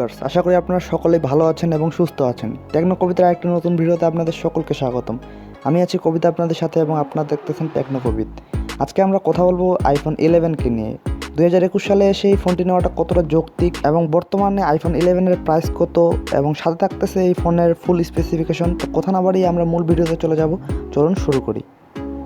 Viewers, আশা করি আপনারা সকলেই ভালো আছেন এবং সুস্থ আছেন। টেকনো কবিতার একটি নতুন ভিডিওতে আপনাদের সকলকে স্বাগতম। আমি আছি কবিতা আপনাদের সাথে এবং আপনারা দেখতেছেন টেকনো কবিত। আজকে আমরা কথা বলবো আইফোন 11কে নিয়ে। 2021 সালে এসে এই ফোনটি নেওয়াটা কতটা যৌক্তিক এবং বর্তমানে আইফোন 11-এর প্রাইস কত এবং সাথে থাকতেছে এই ফোনের ফুল স্পেসিফিকেশন। তো কথা না বাড়িয়ে আমরা মূল ভিডিওতে চলে যাব। চলুন শুরু করি।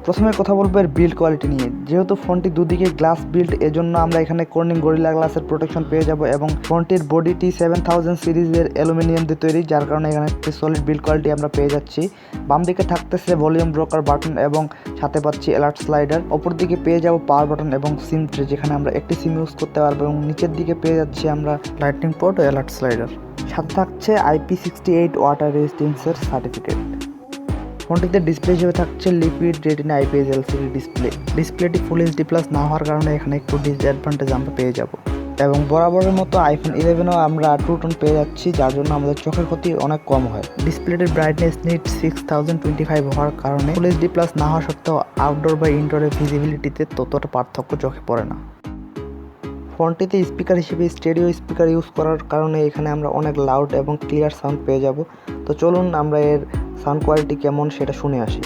প্রথমে কথা বলবো এর বিল্ড কোয়ালিটি নিয়ে। যেহেতু ফোনটি দুদিকে গ্লাস বিল্ড, এজন্য আমরা এখানে কর্নিং গরিলা গ্লাসের প্রোটেকশন পেয়ে যাব এবং ফোনটির বডিটি 7000 সিরিজের অ্যালুমিনিয়াম দিয়ে তৈরি, যার কারণে এখানে একটি সলিড বিল্ড কোয়ালিটি আমরা পেয়ে যাচ্ছি। বাম দিকে থাকতেছে ভলিউম ব্রোকার বাটন এবং সাথে পাচ্ছি অ্যালার্ট স্লাইডার। অপর দিকে পেয়ে যাব পাওয়ার বাটন এবং সিম ট্রে, যেখানে আমরা একটি সিম ইউজ করতে পারবো এবং নিচের দিকে পেয়ে যাচ্ছি আমরা লাইটনিং পোর্ট ও অ্যালার্ট স্লাইডার। সাথে থাকছে IP68 ওয়াটার রেজিস্ট্যান্সের সার্টিফিকেট। ফোনটিতে ডিসপ্লে হিসেবে থাকছে liquid retina IPS LCD display. ডিসপ্লেটি ফুল HD প্লাস না হওয়ার কারণে এখানে একটু ডিসঅ্যাডভান্টেজ আমরা পেয়ে যাব এবং বরাবরের মতো আইফোন 11ও আমরা টু টোন পেয়ে যাচ্ছি, যার জন্য আমাদের চোখের ক্ষতি অনেক কম হয়। ডিসপ্লেটির ব্রাইটনেস নিট 6025 হওয়ার কারণে ফুল HD প্লাস না হওয়া সত্ত্বেও আউটডোর বা ইনডোরের ভিজিবিলিটিতে ততটা পার্থক্য চোখে পড়ে না। ফোনটিতে স্পিকার হিসেবে স্টেরিও স্পিকার ইউজ করার কারণে এখানে আমরা অনেক লাউড এবং ক্লিয়ার সাউন্ড পেয়ে যাব। তো চলুন আমরা এর সাউন্ড কোয়ালিটি কেমন সেটা শুনে আসি।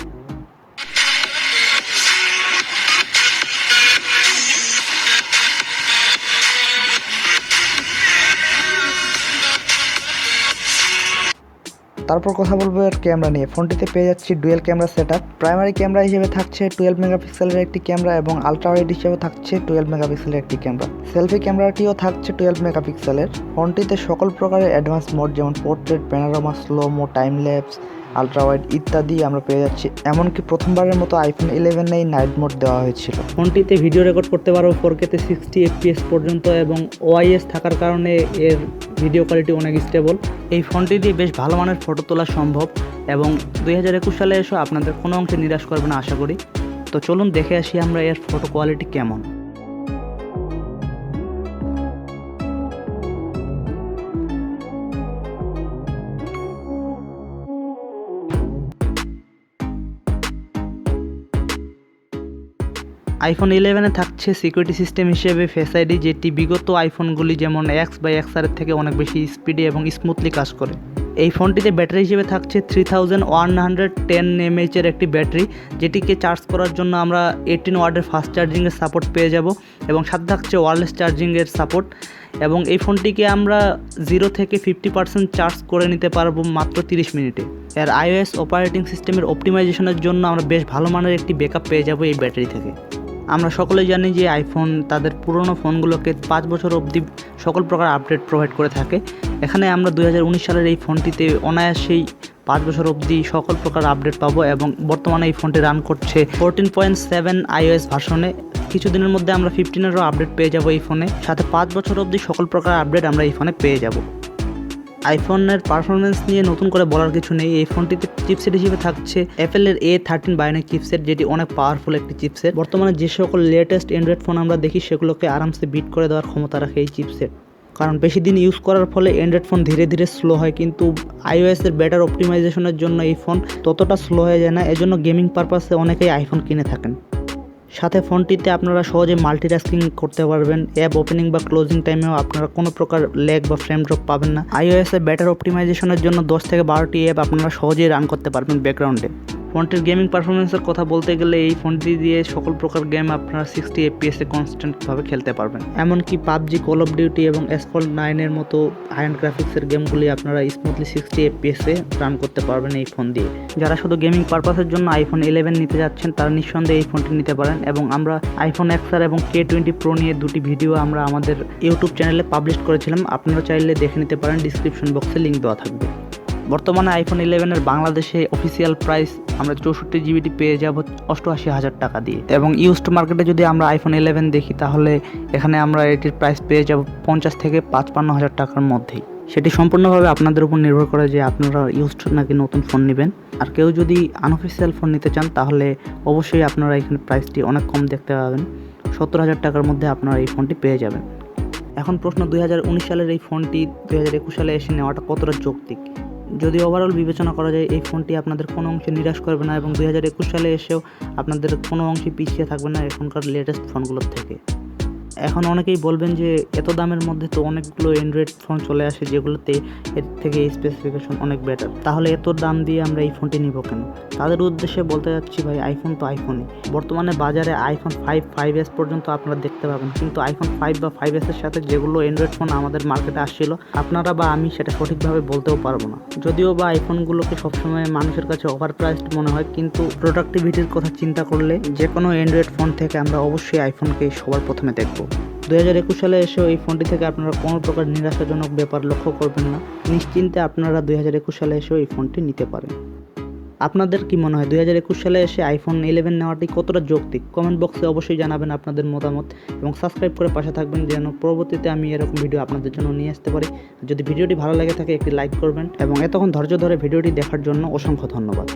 তারপর কথা বলবো এর ক্যামেরা নিয়ে। ফোনটিতে পেয়ে যাচ্ছি dual camera setup. Primary camera হিসেবে থাকছে 12 মেগাপিক্সেলের একটি ক্যামেরা এবং আলট্রা ওয়াইড হিসেবে থাকছে 12 মেগাপিক্সেলের একটি ক্যামেরা। সেলফি ক্যামেরাটিও থাকছে 12 মেগাপিক্সেলের। ফোনটিতে সকল প্রকারের অ্যাডভান্স মোড যেমন portrait, panorama, slo-mo, time lapse, ultra wide ইত্যাদি আমরা পেয়ে যাচ্ছি। এমনকি প্রথমবারের মতো আইফোন 11-এই নাইট মোড দেওয়া হয়েছিল। ফোনটিতে ভিডিও রেকর্ড করতে পারবো 4K-তে 60 FPS পর্যন্ত এবং OIS থাকার কারণে এর ভিডিও কোয়ালিটি অনেক স্টেবল। এই ফোনটি দিয়ে বেশ ভালো মানের ফটো তোলা সম্ভব এবং 2021 সালে এসে আপনাদের কোনো অংশে নিরাশ করবে না আশা করি। তো চলুন দেখে আসি আমরা এর ফটো কোয়ালিটি কেমন। আইফোন 11-এ থাকছে সিকিউরিটি সিস্টেম হিসেবে ফেস আইডি, যেটি বিগত আইফোনগুলি যেমন X/XR থেকে অনেক বেশি স্পিডি এবং স্মুথলি কাজ করে। এই ফোনটিতে ব্যাটারি হিসেবে থাকছে 3110 mAh এর একটি ব্যাটারি, যেটিকে চার্জ করার জন্য আমরা 18 ওয়াটের ফাস্ট চার্জিংয়ের সাপোর্ট পেয়ে যাব এবং সাথে থাকছে ওয়্যারলেস চার্জিংয়ের সাপোর্ট। এবং এই ফোনটিকে আমরা 0 থেকে 50% চার্জ করে নিতে পারবো মাত্র 30 মিনিটে। এর iOS অপারেটিং সিস্টেমের অপটিমাইজেশনের জন্য আমরা বেশ ভালো মানের একটি ব্যাকআপ পেয়ে যাব এই ব্যাটারি থেকে। আমরা সকলেই জানি যে আইফোন তাদের পুরনো ফোনগুলোকে 5 বছর অবধি সকল প্রকার আপডেট প্রোভাইড করে থাকে। এখানে আমরা 2019 সালের এই ফোনটিতে অনায়াসেই 5 বছর অবধি সকল প্রকার আপডেট পাবো এবং বর্তমানে এই ফোনটি রান করছে 14.7 iOS ভার্সনে। কিছুদিনের মধ্যে আমরা 15-এরও আপডেট পেয়ে যাব এই ফোনে। সাথে 5 বছর অবধি সকল প্রকার আপডেট আমরা এই ফোনে পেয়ে যাব। আইফোনের পারফরমেন্স নিয়ে নতুন করে বলার কিছু নেই। এই ফোনটিতে চিপসেট হিসেবে থাকছে অ্যাপেলের A13 বায়োনিক চিপসেট, যেটি অনেক পাওয়ারফুল একটি চিপসেট। বর্তমানে যে সকল লেটেস্ট অ্যান্ড্রয়েড ফোন আমরা দেখি সেগুলোকে আরামসে বিট করে দেওয়ার ক্ষমতা রাখে এই চিপসেট। কারণ বেশি দিন ইউজ করার ফলে অ্যান্ড্রয়েড ফোন ধীরে ধীরে স্লো হয়, কিন্তু iOS-এর বেটার অপটিমাইজেশনের জন্য এই ফোন ততটা স্লো হয়ে যায় না। এজন্য গেমিং পারপাসে অনেকেই আইফোন কিনে থাকেন। সাথে ফোনটিতে আপনারা সহজে মাল্টিটাস্কিং করতে পারবেন। অ্যাপ ওপেনিং বা ক্লোজিং টাইমেও আপনারা কোনো প্রকার ল্যাগ বা ফ্রেম ড্রপ পাবেন না। iOS-এর বেটার অপটিমাইজেশনের জন্য 10 থেকে 12টি অ্যাপ আপনারা সহজেই রান করতে পারবেন ব্যাকগ্রাউন্ডে। ফোনটির গেমিং পারফরমেন্সের কথা বলতে গেলে এই ফোনটি দিয়ে সকল প্রকার গেম আপনারা 60 FPS-এ কনস্ট্যান্টভাবে খেলতে পারবেন। এমনকি PUBG, কল অফ ডিউটি এবং Asphalt 9-এর মতো হাই এন্ড গ্রাফিক্সের গেমগুলি আপনারা স্মুথলি 60 FPS-এ রান করতে পারবেন এই ফোন দিয়ে। যারা শুধু গেমিং পারপাসের জন্য আইফোন 11 নিতে যাচ্ছেন তারা নিঃসন্দেহে এই ফোনটি নিতে পারেন। এবং আমরা iPhone XR এবং K20 Pro নিয়ে দুটি ভিডিও আমরা আমাদের ইউটিউব চ্যানেলে পাবলিশ করেছিলাম, আপনারা চাইলে দেখে নিতে পারেন, ডিসক্রিপশন বক্সে লিঙ্ক দেওয়া থাকবে। বর্তমানে আইফোন 11-এর বাংলাদেশে অফিসিয়াল প্রাইস আমরা 64 GB পেয়ে যাব 88,000 টাকা দিয়ে। এবং ইউজড মার্কেটে যদি আমরা আইফোন 11 দেখি তাহলে এখানে আমরা এটির প্রাইস পেয়ে যাব 50 থেকে 55,000 টাকার মধ্যেই। সেটি সম্পূর্ণভাবে আপনাদের উপর নির্ভর করে যে আপনারা ইউজড নাকি নতুন ফোন নেবেন। আর কেউ যদি আনঅফিসিয়াল ফোন নিতে চান তাহলে অবশ্যই আপনারা এখানে প্রাইসটি অনেক কম দেখতে পাবেন। 70,000 টাকার মধ্যে আপনারা এই ফোনটি পেয়ে যাবেন। এখন প্রশ্ন, 2019 সালের এই ফোনটি 2021 সালে এসে নেওয়াটা কতটা যৌক্তিক? যদি ওভারঅল বিবেচনা করা যায় এই ফোনটি আপনাদের কোনো অংশে নিরাশ করবে না এবং 2021 সালে এসেও আপনাদের কোনো অংশে পিছিয়ে থাকবে না এখনকার লেটেস্ট ফোনগুলোর থেকে। এখন অনেকেই বলবেন যে এত দামের মধ্যে তো অনেকগুলো অ্যান্ড্রয়েড ফোন চলে আসে যেগুলোতে এর থেকে স্পেসিফিকেশন অনেক বেটার, তাহলে এত দাম দিয়ে আমরা এই ফোনটি নিব কেন? তাদের উদ্দেশ্যে বলতে যাচ্ছি ভাই, আইফোন তো আইফোনই। বর্তমানে বাজারে আইফোন 5s পর্যন্ত আপনারা দেখতে পাবেন, কিন্তু আইফোন 5 বা 5s এর সাথে যেগুলো অ্যান্ড্রয়েড ফোন আমাদের মার্কেটে আসছিল আপনারা বা আমি সেটা সঠিকভাবে বলতেও পারবো না। যদিও বা আইফোনগুলোকে সবসময় মানুষের কাছে ওভার প্রাইসড মনে হয়, কিন্তু প্রোডাক্টিভিটির কথা চিন্তা করলে যে কোনো অ্যান্ড্রয়েড ফোন থেকে আমরা অবশ্যই আইফোনকে সবার প্রথমে দেখব। 2021 সালে এসেও এই ফোনটি থেকে আপনারা কোনো প্রকার নিরাশাজনক ব্যাপার লক্ষ্য করবেন না। নিশ্চিন্তে আপনারা 2021 সালে এসেও এই ফোনটি নিতে পারেন। আপনাদের কি মনে হয় 2021 সালে এসে আইফোন 11 নেওয়াটি কতটা যৌক্তিক? কমেন্ট বক্সে অবশ্যই জানাবেন আপনাদের মতামত এবং সাবস্ক্রাইব করে পাশে থাকবেন যেন পরবর্তীতে আমি এরকম ভিডিও আপনাদের জন্য নিয়ে আসতে পারি। যদি ভিডিওটি ভালো লেগে থাকে একটি লাইক করবেন এবং এতক্ষণ ধৈর্য ধরে ভিডিওটি দেখার জন্য অসংখ্য ধন্যবাদ।